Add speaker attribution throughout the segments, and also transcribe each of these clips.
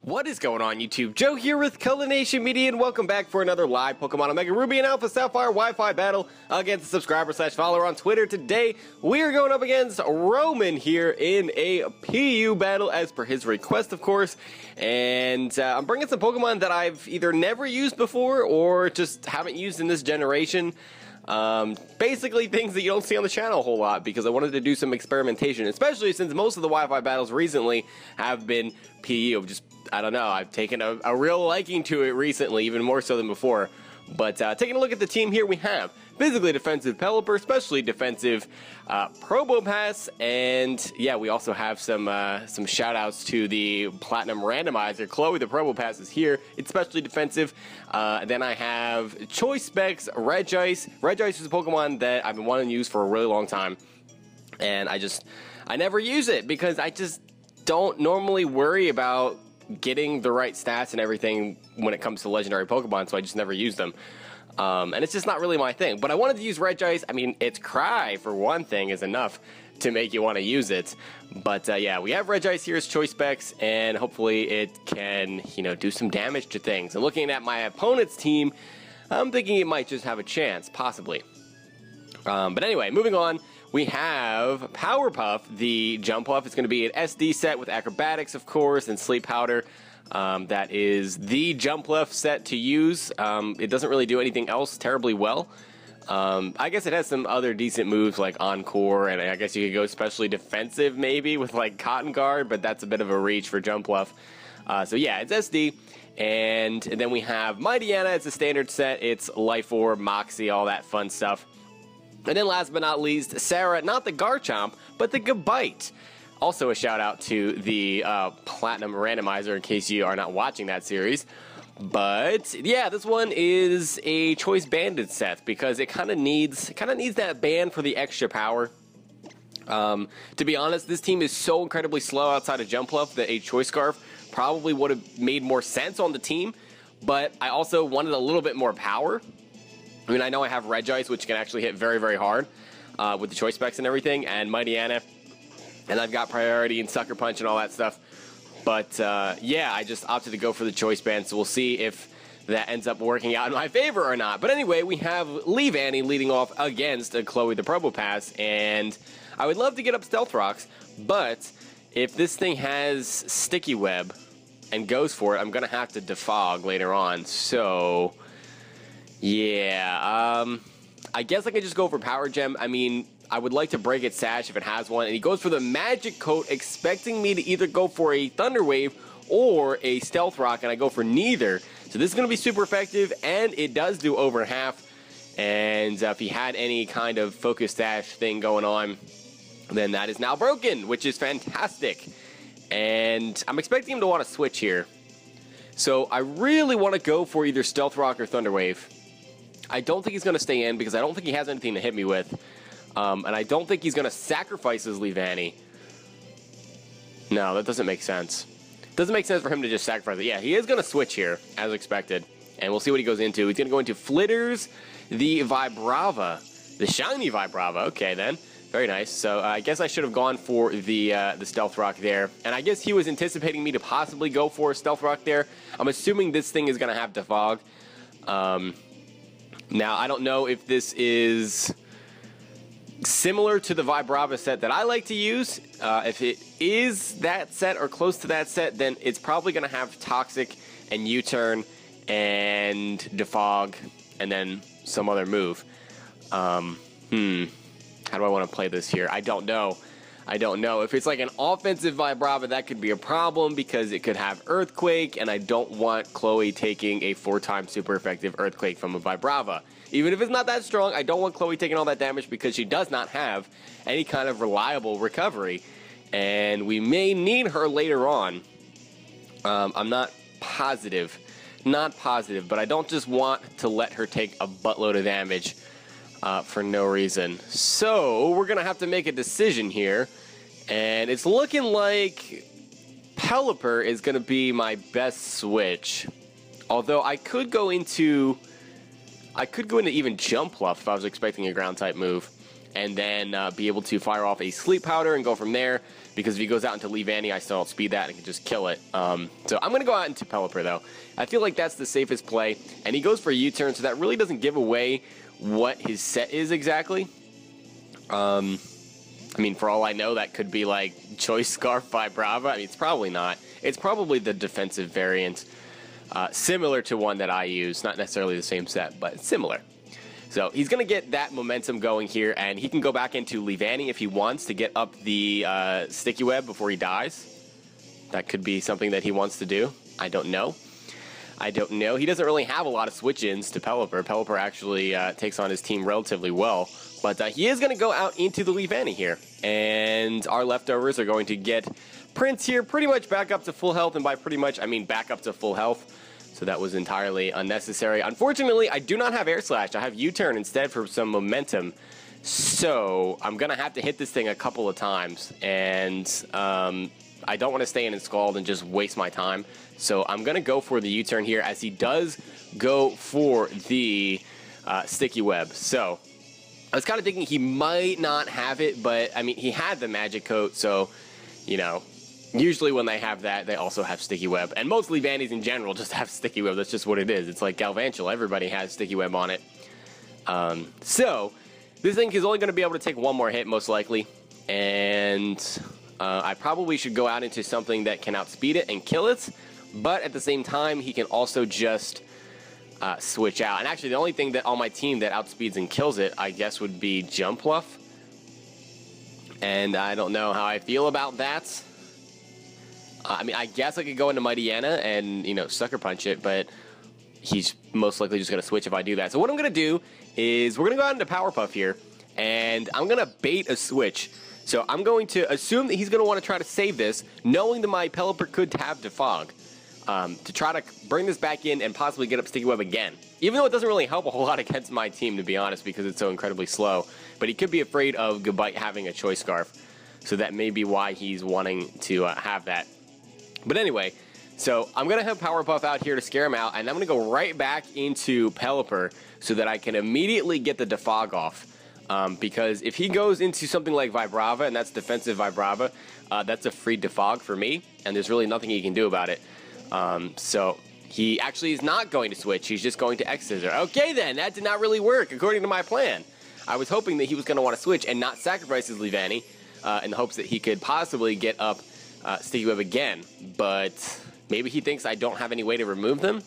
Speaker 1: What is going on, YouTube? Joe here with Culination Media, and welcome back for another live Pokemon Omega Ruby and Alpha Sapphire Wi-Fi battle against a subscriber/follower on Twitter. Today, we are going up against Roman here in a PU battle, as per his request, of course. And I'm bringing some Pokemon that I've either never used before or just haven't used in this generation. Basically things that you don't see on the channel a whole lot, because I wanted to do some experimentation, especially since most of the Wi-Fi battles recently have been PU. I don't know, I've taken a real liking to it recently, even more so than before. But taking a look at the team here, we have physically defensive Pelipper, especially defensive Probopass, and yeah, we also have some shout outs to the Platinum Randomizer. Chloe the Probopass is here, it's especially defensive. Then I have Choice Specs Regice. Regice is a Pokemon that I've been wanting to use for a really long time, and I never use it because I just don't normally worry about getting the right stats and everything when it comes to legendary Pokemon, so I just never use them. And it's just not really my thing. But I wanted to use Regice. I mean, its cry, for one thing, is enough to make you want to use it. But yeah, we have Regice here as Choice Specs, and hopefully it can, do some damage to things. And looking at my opponent's team, I'm thinking it might just have a chance, possibly. But anyway, moving on, we have Powerpuff, the Jumpluff. It's going to be an SD set with Acrobatics, of course, and Sleep Powder. That is the Jumpluff set to use. It doesn't really do anything else terribly well. I guess it has some other decent moves like Encore, and I guess you could go especially defensive maybe with like Cotton Guard, but that's a bit of a reach for Jumpluff. So yeah, it's SD. And then we have Mightyena. It's a standard set. It's Life Orb, Moxie, all that fun stuff. And then last but not least, Sarah, not the Garchomp, but the Gabite. Also a shout out to the Platinum Randomizer in case you are not watching that series. But yeah, this one is a Choice Banded set because it kind of needs that band for the extra power. To be honest, this team is so incredibly slow outside of Jumpluff that a Choice Scarf probably would have made more sense on the team. But I also wanted a little bit more power. I mean, I know I have Regice, which can actually hit very, very hard with the Choice Specs and everything, and Mightyena, and I've got Priority and Sucker Punch and all that stuff. But yeah, I just opted to go for the Choice Band, so we'll see if that ends up working out in my favor or not. But anyway, we have Leavanny leading off against Chloe the Probopass, and I would love to get up Stealth Rocks, but if this thing has Sticky Web and goes for it, I'm going to have to Defog later on, so yeah, I guess I can just go for Power Gem. I mean, I would like to break its Sash if it has one, and he goes for the Magic Coat, expecting me to either go for a Thunder Wave or a Stealth Rock, and I go for neither. So this is going to be super effective, and it does do over half, and if he had any kind of Focus Sash thing going on, then that is now broken, which is fantastic. And I'm expecting him to want to switch here. So I really want to go for either Stealth Rock or Thunder Wave. I don't think he's going to stay in because I don't think he has anything to hit me with. And I don't think he's going to sacrifice his Leavanny. No, that doesn't make sense. Doesn't make sense for him to just sacrifice it. Yeah, he is going to switch here, as expected. And we'll see what he goes into. He's going to go into Flitters, the Vibrava. The shiny Vibrava. Okay, then. Very nice. So I guess I should have gone for the Stealth Rock there. And I guess he was anticipating me to possibly go for a Stealth Rock there. I'm assuming this thing is going to have Defog. Now, I don't know if this is similar to the Vibrava set that I like to use. If it is that set or close to that set, then it's probably going to have Toxic and U-Turn and Defog and then some other move. How do I want to play this here? I don't know. If it's like an offensive Vibrava, that could be a problem because it could have Earthquake, and I don't want Chloe taking a 4-time super effective Earthquake from a Vibrava. Even if it's not that strong, I don't want Chloe taking all that damage because she does not have any kind of reliable recovery, and we may need her later on. I'm not positive, but I don't just want to let her take a buttload of damage for no reason. So we're gonna have to make a decision here, and it's looking like Pelipper is gonna be my best switch. Although I could go into even Jumpluff if I was expecting a ground type move, and then be able to fire off a Sleep Powder and go from there. because if he goes out into Leavanny, I still outspeed that and can just kill it. So I'm going to go out into Pelipper, though. I feel like that's the safest play, and he goes for a U-turn, so that really doesn't give away what his set is exactly. I mean, for all I know, that could be like Choice Scarf Vibrava. I mean, it's probably not. It's probably the defensive variant, similar to one that I use. Not necessarily the same set, but similar. So he's going to get that momentum going here, and he can go back into Leavanny if he wants to get up the Sticky Web before he dies. That could be something that he wants to do. I don't know. I don't know. He doesn't really have a lot of switch-ins to Pelipper. Pelipper actually takes on his team relatively well. But he is going to go out into the Leavanny here. And our leftovers are going to get Prince here pretty much back up to full health. And by pretty much, I mean back up to full health. So that was entirely unnecessary. Unfortunately, I do not have Air Slash. I have U-turn instead for some momentum. So I'm going to have to hit this thing a couple of times. And I don't want to stay in Scald and just waste my time. So I'm going to go for the U-turn here as he does go for the Sticky Web. So I was kind of thinking he might not have it, but I mean, he had the Magic Coat. So, you know, usually when they have that, they also have Sticky Web. And most Leavannys in general just have Sticky Web. That's just what it is. It's like Galvantula. Everybody has Sticky Web on it. So this thing is only going to be able to take one more hit, most likely. And I probably should go out into something that can outspeed it and kill it. But at the same time, he can also just switch out. And actually, the only thing that on my team that outspeeds and kills it, I guess, would be Jumpluff. And I don't know how I feel about that. I mean, I guess I could go into Mightyena and, you know, Sucker Punch it, but he's most likely just going to switch if I do that. So what I'm going to do is we're going to go out into Powerpuff here, and I'm going to bait a switch. So I'm going to assume that he's going to want to try to save this, knowing that my Pelipper could have Defog, to try to bring this back in and possibly get up Sticky Web again. Even though it doesn't really help a whole lot against my team, to be honest, because it's so incredibly slow. But he could be afraid of Gabite having a Choice Scarf, so that may be why he's wanting to have that. But anyway, so I'm going to have Powerpuff out here to scare him out, and I'm going to go right back into Pelipper so that I can immediately get the Defog off. Because if he goes into something like Vibrava, and that's defensive Vibrava, that's a free Defog for me, and there's really nothing he can do about it. So he actually is not going to switch. He's just going to X-Scissor. Okay, then. That did not really work, according to my plan. I was hoping that he was going to want to switch and not sacrifice his Leavanny in the hopes that he could possibly get up Sticky Web again. But maybe he thinks I don't have any way to remove them.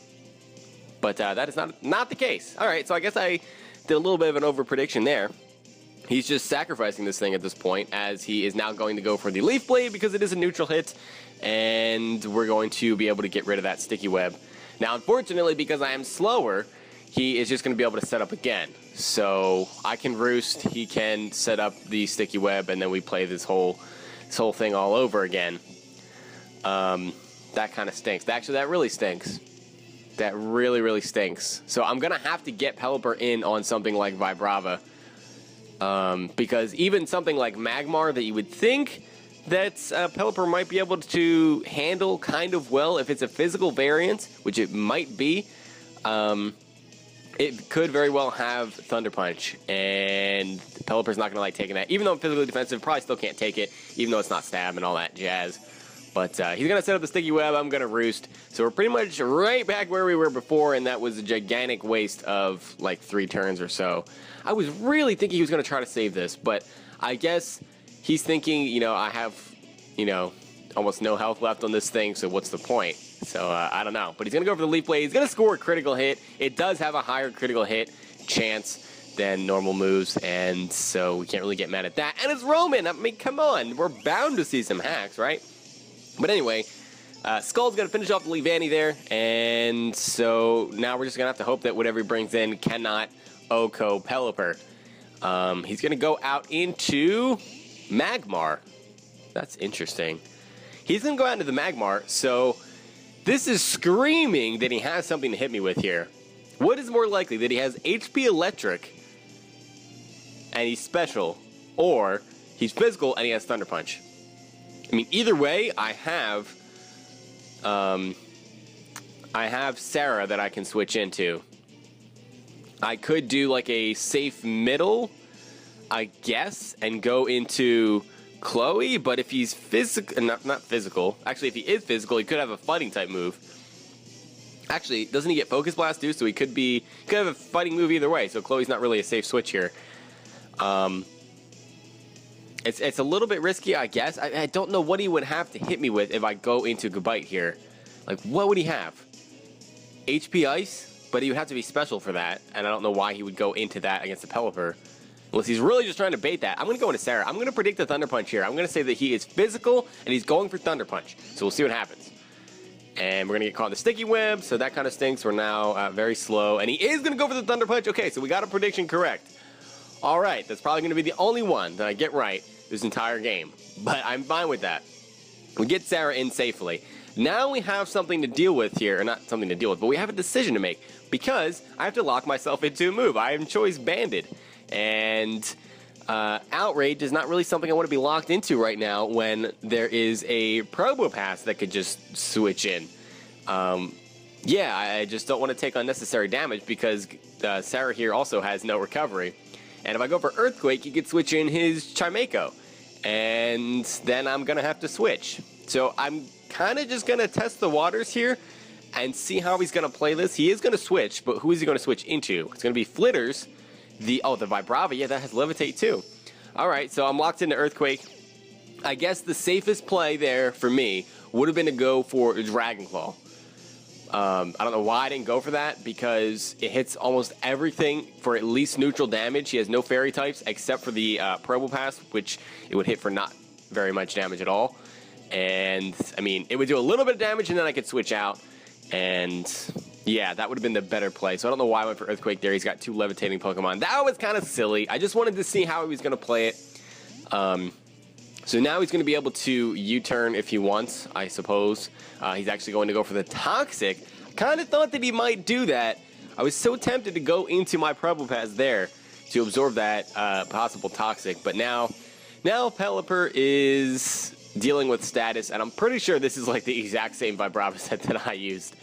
Speaker 1: But that is not the case. All right, so I guess I did a little bit of an over-prediction there. He's just sacrificing this thing at this point, as he is now going to go for the Leaf Blade because it is a neutral hit, and we're going to be able to get rid of that Sticky Web. Now, unfortunately, because I am slower, he is just going to be able to set up again. So I can Roost, he can set up the Sticky Web, and then we play this whole thing all over again. That kind of stinks. Actually, that really stinks. That really, really stinks. So I'm going to have to get Pelipper in on something like Vibrava. Because even something like Magmar that you would think that Pelipper might be able to handle kind of well if it's a physical variant, which it might be, it could very well have Thunder Punch, and Pelipper's not going to like taking that. Even though I'm physically defensive, probably still can't take it, even though it's not stab and all that jazz. But he's going to set up the Sticky Web, I'm going to Roost. So we're pretty much right back where we were before, and that was a gigantic waste of like 3 turns or so. I was really thinking he was going to try to save this, but I guess he's thinking, you know, I have, you know, almost no health left on this thing, so what's the point? So I don't know. But he's going to go for the Leaf Blade. He's going to score a critical hit. It does have a higher critical hit chance than normal moves, and so we can't really get mad at that. And it's Roman. I mean, come on. We're bound to see some hacks, right? But anyway, Skull's going to finish off the Leavanny there, and so now we're just going to have to hope that whatever he brings in cannot Oko Pelipper. He's going to go out into Magmar. That's interesting. He's going to go out into the Magmar, so this is screaming that he has something to hit me with here. What is more likely, that he has HP Electric and he's special, or he's physical and he has Thunder Punch? I mean, either way, I have Sarah that I can switch into. I could do like a safe middle, I guess, and go into Chloe, but if he's physical, not physical, actually if he is physical, he could have a fighting type move. Actually, doesn't he get Focus Blast too? So he could have a fighting move either way. So Chloe's not really a safe switch here. It's a little bit risky, I guess. I don't know what he would have to hit me with if I go into Gabite here. Like, what would he have? HP Ice? But he would have to be special for that, and I don't know why he would go into that against the Pelipper. Unless he's really just trying to bait that. I'm going to go into Sarah. I'm going to predict the Thunder Punch here. I'm going to say that he is physical, and he's going for Thunder Punch. So we'll see what happens. And we're going to get caught in the Sticky Web, so that kind of stinks. We're now very slow. And he is going to go for the Thunder Punch. Okay, so we got a prediction correct. All right, that's probably going to be the only one that I get right this entire game. But I'm fine with that. We get Sarah in safely. Now we have something to deal with here. Or not something to deal with, but we have a decision to make. Because I have to lock myself into a move. I am Choice Banded. And Outrage is not really something I want to be locked into right now when there is a Probo Pass that could just switch in. Yeah, I just don't want to take unnecessary damage because Sarah here also has no recovery. And if I go for Earthquake, he could switch in his Chimeiko. And then I'm going to have to switch. So I'm kind of just going to test the waters here and see how he's going to play this. He is going to switch, but who is he going to switch into? It's going to be Flitters. The Vibrava, yeah, that has Levitate too. Alright, so I'm locked into Earthquake. I guess the safest play there for me would have been to go for Dragon Claw. I don't know why I didn't go for that, because it hits almost everything for at least neutral damage. He has no fairy types except for the Probo Pass, which it would hit for not very much damage at all. And, I mean, it would do a little bit of damage and then I could switch out. And yeah, that would have been the better play. So I don't know why I went for Earthquake there. He's got two levitating Pokemon. That was kind of silly. I just wanted to see how he was going to play it. So now he's going to be able to U-turn if he wants, I suppose. He's actually going to go for the Toxic. Kind of thought that he might do that. I was so tempted to go into my Probopass there to absorb that possible Toxic. But now Pelipper is dealing with status, and I'm pretty sure this is like the exact same Vibrava set that I used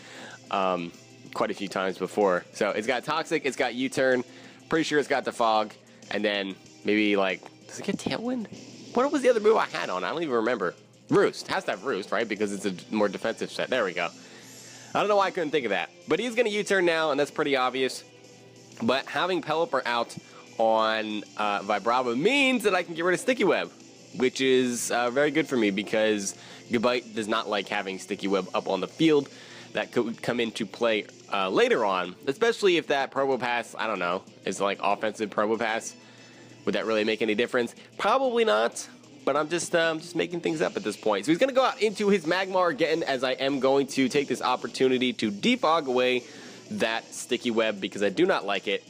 Speaker 1: quite a few times before. So it's got Toxic, it's got U-turn, pretty sure it's got the Fog, and then maybe like, does it get Tailwind? What was the other move I had on? I don't even remember. Roost. Has to have Roost, right? Because it's a more defensive set. There we go. I don't know why I couldn't think of that. But he's going to U-turn now, and that's pretty obvious. But having Pelipper out on Vibrava means that I can get rid of Sticky Web, which is very good for me because Gabite does not like having Sticky Web up on the field. That could come into play later on, especially if that Probopass, I don't know, is like offensive Probopass. Would that really make any difference? Probably not, but I'm just making things up at this point. So he's going to go out into his Magmar again, as I am going to take this opportunity to defog away that Sticky Web because I do not like it.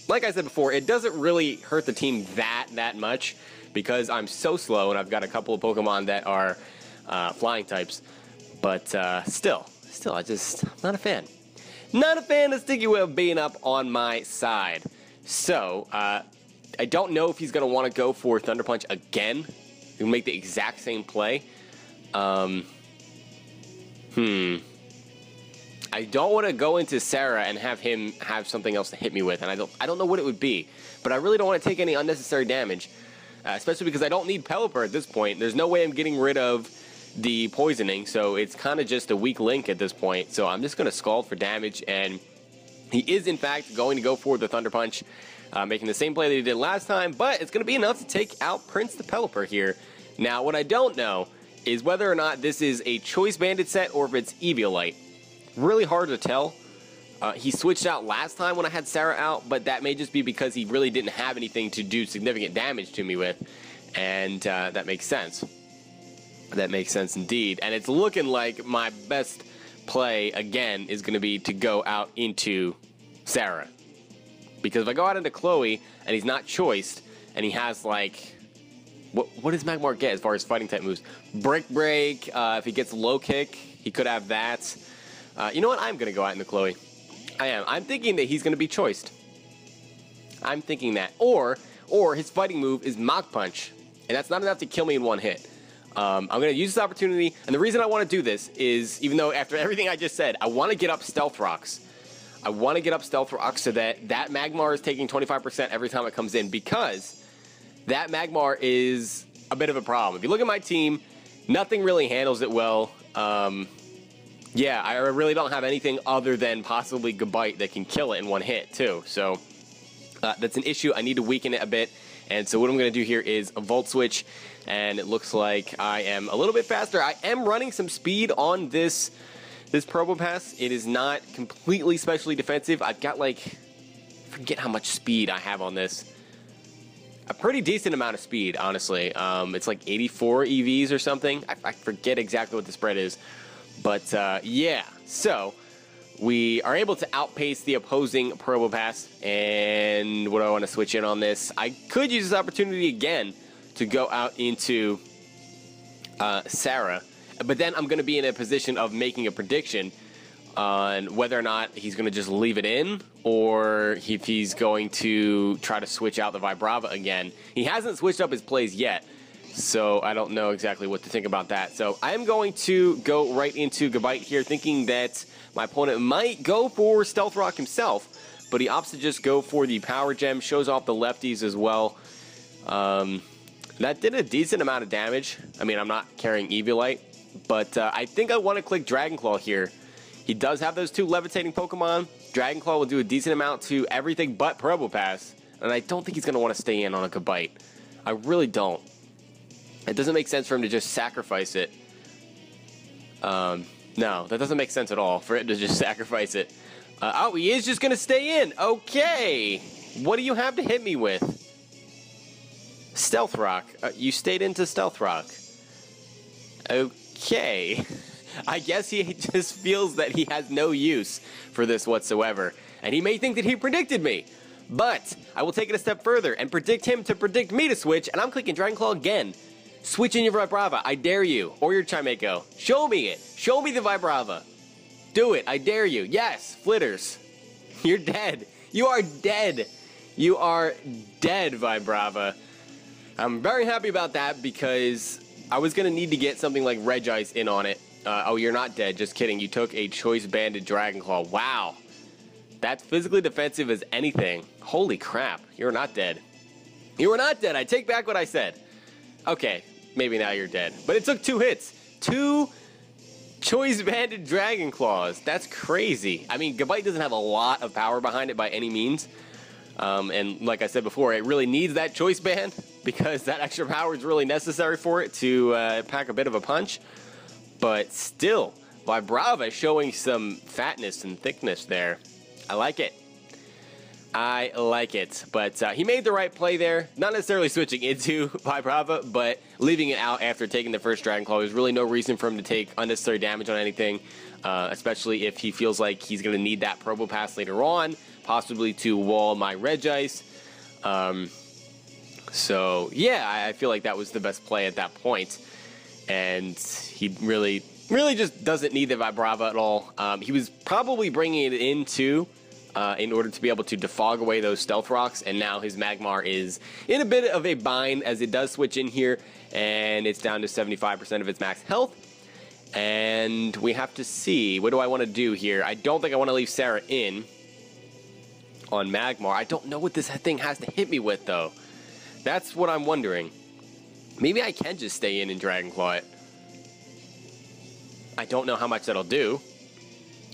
Speaker 1: Like I said before, it doesn't really hurt the team that much because I'm so slow and I've got a couple of Pokemon that are flying types. But still, I'm not a fan. Not a fan of Sticky Web being up on my side. So, I don't know if he's going to want to go for Thunder Punch again. He'll make the exact same play. I don't want to go into Sarah and have him have something else to hit me with, and I don't know what it would be. But I really don't want to take any unnecessary damage, especially because I don't need Pelipper at this point. There's no way I'm getting rid of the poisoning, so it's kind of just a weak link at this point. So I'm just going to Scald for damage, and he is, in fact, going to go for the Thunder Punch, making the same play that he did last time, but it's going to be enough to take out Prince the Pelipper here. Now, what I don't know is whether or not this is a Choice Banded set or if it's Eviolite. Really hard to tell. He switched out last time when I had Sarah out, but that may just be because he really didn't have anything to do significant damage to me with, and that makes sense. That makes sense indeed, and it's looking like my best play again is going to be to go out into Sarah, because if I go out into Chloe and he's not choiced and he has like what does Magmar get as far as fighting type moves? Brick Break. If he gets Low Kick, he could have that. You know what? I'm going to go out into Chloe. I'm thinking that he's going to be choiced. I'm thinking that, or his fighting move is Mach Punch, and that's not enough to kill me in one hit. I'm going to use this opportunity, and the reason I want to do this is, even though after everything I just said, I want to get up Stealth Rocks. I want to get up Stealth Rocks so that Magmar is taking 25% every time it comes in, because that Magmar is a bit of a problem. If you look at my team, nothing really handles it well. Yeah, I really don't have anything other than possibly Gabite that can kill it in one hit, too. So that's an issue. I need to weaken it a bit. And so what I'm going to do here is a Volt Switch, and it looks like I am a little bit faster. I am running some speed on this Probopass. It is not completely specially defensive. I've got, like, I forget how much speed I have on this. A pretty decent amount of speed, honestly. It's like 84 EVs or something. I forget exactly what the spread is. But, yeah. So, we are able to outpace the opposing Probopass. And what do I want to switch in on this? I could use this opportunity again to go out into Sarah. But then I'm going to be in a position of making a prediction on whether or not he's going to just leave it in, or if he's going to try to switch out the Vibrava again. He hasn't switched up his plays yet, so I don't know exactly what to think about that. So I am going to go right into Gabite here, thinking that my opponent might go for Stealth Rock himself, but he opts to just go for the Power Gem, shows off the lefties as well. That did a decent amount of damage. I mean, I'm not carrying Eviolite, but I think I want to click Dragon Claw here. He does have those two levitating Pokemon. Dragon Claw will do a decent amount to everything but Probopass, and I don't think he's going to want to stay in on a Gabite. I really don't. It doesn't make sense for him to just sacrifice it. No, that doesn't make sense at all, for it to just sacrifice it. Oh, he is just going to stay in. Okay. What do you have to hit me with? Stealth Rock. You stayed into Stealth Rock. Okay. I guess he just feels that he has no use for this whatsoever. And he may think that he predicted me. But I will take it a step further and predict him to predict me to switch. And I'm clicking Dragon Claw again. Switch in your Vibrava. I dare you. Or your Chimecho. Show me it. Show me the Vibrava. Do it. I dare you. Yes. Flitters. You're dead. You are dead. You are dead, Vibrava. I'm very happy about that because I was going to need to get something like Regice in on it. Oh, you're not dead. Just kidding. You took a Choice Banded Dragon Claw. Wow. That's physically defensive as anything. Holy crap. You're not dead. You were not dead. I take back what I said. Okay. Maybe now you're dead. But it took 2 hits. 2 Choice Banded Dragon Claws. That's crazy. I mean, Gabite doesn't have a lot of power behind it by any means. And like I said before, it really needs that Choice Band because that extra power is really necessary for it to pack a bit of a punch. But still, Vibrava showing some fatness and thickness there. I like it. I like it. But he made the right play there. Not necessarily switching into Vibrava, but leaving it out after taking the first Dragon Claw. There's really no reason for him to take unnecessary damage on anything, especially if he feels like he's going to need that Probopass later on, possibly to wall my Regice. So, yeah, I feel like that was the best play at that point. And he really just doesn't need the Vibrava at all. He was probably bringing it in too, in order to be able to defog away those Stealth Rocks, and now his Magmar is in a bit of a bind as it does switch in here, and it's down to 75% of its max health. And we have to see, what do I want to do here? I don't think I want to leave Sarah in on Magmar. I don't know what this thing has to hit me with, though. That's what I'm wondering. Maybe I can just stay in and Dragon Claw it. I don't know how much that'll do.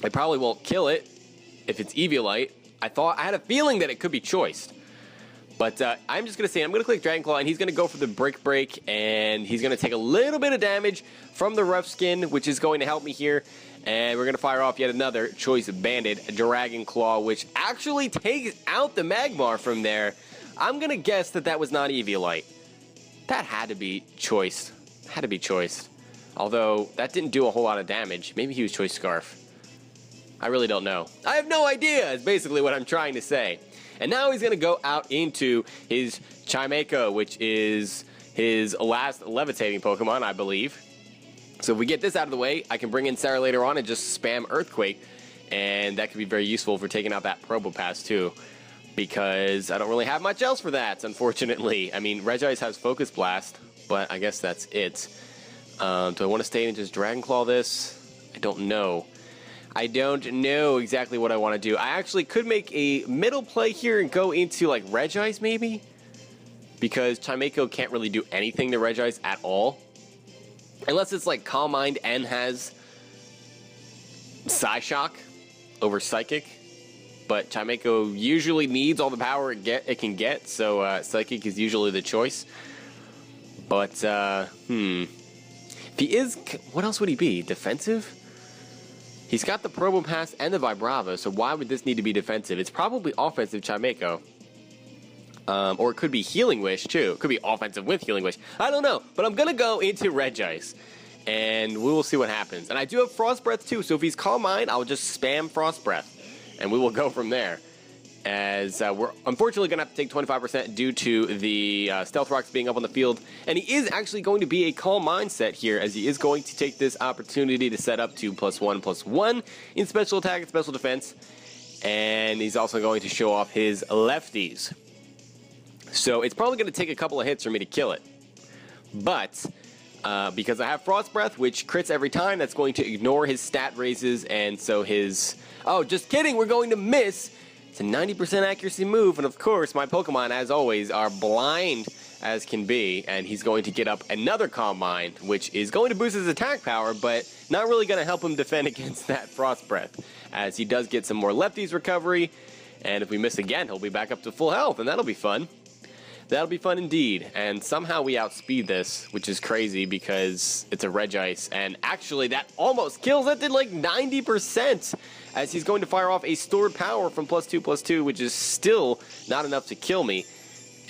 Speaker 1: I probably won't kill it if it's Eviolite. I had a feeling that it could be choiced. But I'm just going to say, I'm going to click Dragon Claw, and he's going to go for the Break, and he's going to take a little bit of damage from the Rough Skin, which is going to help me here. And we're going to fire off yet another Choice Banded Dragon Claw, which actually takes out the Magmar from there. I'm going to guess that that was not Eviolite. That had to be choiced. Had to be choiced. Although, that didn't do a whole lot of damage. Maybe he was Choice Scarf. I really don't know. I have no idea, is basically what I'm trying to say. And now he's going to go out into his Chimecho, which is his last levitating Pokemon, I believe. So if we get this out of the way, I can bring in Sarah later on and just spam Earthquake. And that could be very useful for taking out that Probopass, too. Because I don't really have much else for that, unfortunately. I mean, Regice has Focus Blast, but I guess that's it. Do I want to stay and just Dragon Claw this? I don't know. I don't know exactly what I want to do. I actually could make a middle play here and go into, like, Regice, maybe? because Chimeiko can't really do anything to Regice at all. Unless it's like Calm Mind and has Psyshock over Psychic. But Chimeiko usually needs all the power it can get, so Psychic is usually the choice. But, if he is... What else would he be? Defensive? He's got the Probopass and the Vibrava, so why would this need to be defensive? It's probably offensive Chimeiko. Or it could be Healing Wish, too. It could be offensive with Healing Wish. I don't know, but I'm going to go into Regice, and we will see what happens. And I do have Frost Breath, too, so if he's Calm Mind, I'll just spam Frost Breath, and we will go from there. As we're unfortunately going to have to take 25% due to the Stealth Rocks being up on the field. And he is actually going to be a Calm Mind set here, as he is going to take this opportunity to set up to +1/+1 in special attack and special defense. And he's also going to show off his lefties. So it's probably going to take a couple of hits for me to kill it. But because I have Frost Breath, which crits every time, that's going to ignore his stat raises. And so his... Oh, just kidding, we're going to miss... It's a 90% accuracy move, and of course, my Pokemon, as always, are blind as can be, and he's going to get up another Calm Mind, which is going to boost his attack power, but not really going to help him defend against that Frost Breath, as he does get some more Lefties recovery, and if we miss again, he'll be back up to full health, and that'll be fun. That'll be fun indeed, and somehow we outspeed this, which is crazy because it's a Regice, and actually that almost kills. That did like 90%, as he's going to fire off a stored power from +2/+2, which is still not enough to kill me,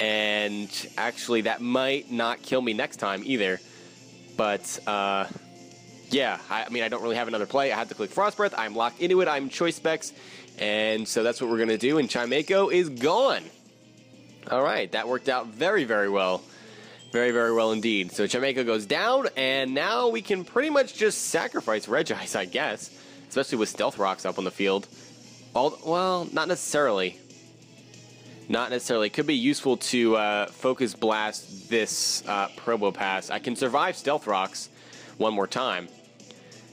Speaker 1: and actually that might not kill me next time either, but yeah, I mean I don't really have another play. I have to click Frost Breath, I'm locked into it, I'm Choice Specs, and so that's what we're going to do, and Chimeiko is gone. Alright, that worked out very, very well. Very, very well indeed. So Chimeiko goes down, and now we can pretty much just sacrifice Regice, I guess. Especially with Stealth Rocks up on the field. Well, not necessarily. Not necessarily. It could be useful to Focus Blast this Probopass. I can survive Stealth Rocks one more time.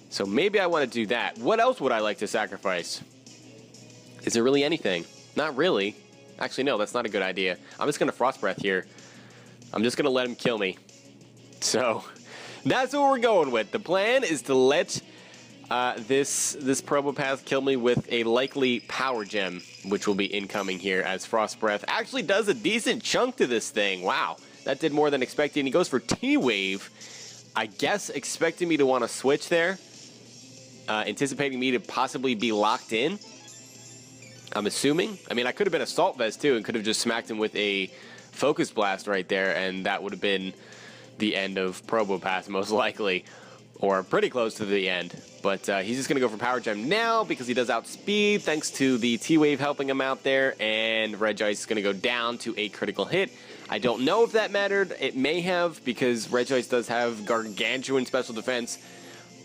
Speaker 1: So maybe I want to do that. What else would I like to sacrifice? Is there really anything? Not really. Actually, no, that's not a good idea. I'm just going to Frost Breath here. I'm just going to let him kill me. So, that's what we're going with. The plan is to let this Probopass kill me with a likely Power Gem, which will be incoming here as Frost Breath actually does a decent chunk to this thing. Wow, that did more than expected. And he goes for T-Wave. I guess expecting me to want to switch there. Anticipating me to possibly be locked in. I'm assuming. I mean, I could have been Assault Vest, too, and could have just smacked him with a Focus Blast right there, and that would have been the end of Probopass, most likely. Or pretty close to the end. But he's just going to go for Power Gem now, because he does outspeed, thanks to the T-Wave helping him out there, and Regice is going to go down to a critical hit. I don't know if that mattered. It may have, because Regice does have gargantuan special defense,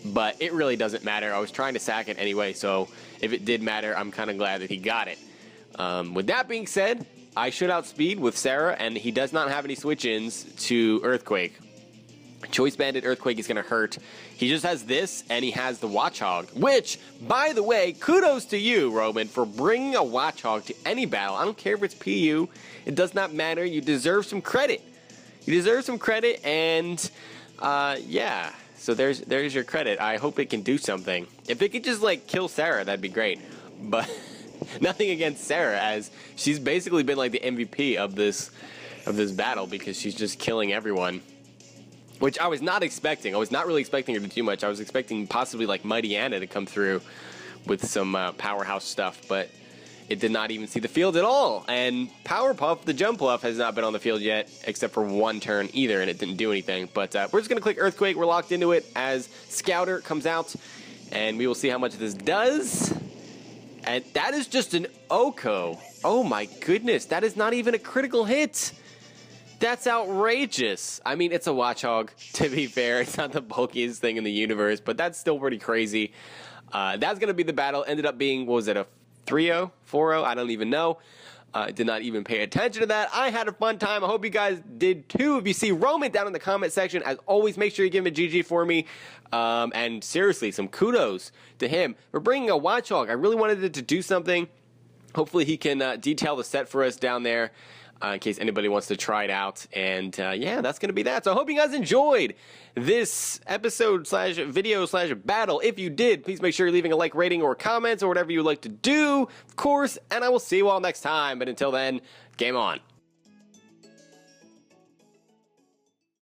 Speaker 1: but it really doesn't matter. I was trying to sack it anyway, so if it did matter, I'm kind of glad that he got it. With that being said, I should outspeed with Sarah, and he does not have any switch-ins to Earthquake. Choice Banded Earthquake is going to hurt. He just has this, and he has the Watchog, which, by the way, kudos to you, Roman, for bringing a Watchog to any battle. I don't care if it's PU. It does not matter. You deserve some credit. You deserve some credit, and, yeah. So there's your credit. I hope it can do something. If it could just, like, kill Sarah, that'd be great. But nothing against Sarah, as she's basically been, like, the MVP of this battle, because she's just killing everyone. Which I was not expecting. I was not really expecting her to do much. I was expecting possibly, like, Mighty Anna to come through with some powerhouse stuff, but it did not even see the field at all. And Powerpuff, the Jumpluff, has not been on the field yet, except for one turn either, and it didn't do anything. But we're just going to click Earthquake. We're locked into it as Scouter comes out, and we will see how much this does. And that is just an Oko. Oh my goodness, that is not even a critical hit. That's outrageous. I mean, it's a Watchog, to be fair. It's not the bulkiest thing in the universe, but that's still pretty crazy. That's going to be the battle. Ended up being, what was it, a 3-0? 4-0? I don't even know. Did not even pay attention to that. I had a fun time. I hope you guys did too. If you see Roman down in the comment section, as always, make sure you give him a GG for me. And seriously, some kudos to him for bringing a Watchog. I really wanted it to do something. Hopefully he can detail the set for us down there. in case anybody wants to try it out. And yeah, that's going to be that. So I hope you guys enjoyed this episode slash video slash battle. If you did, please make sure you're leaving a like, rating, or comments, or whatever you like to do, of course. And I will see you all next time. But until then, game on.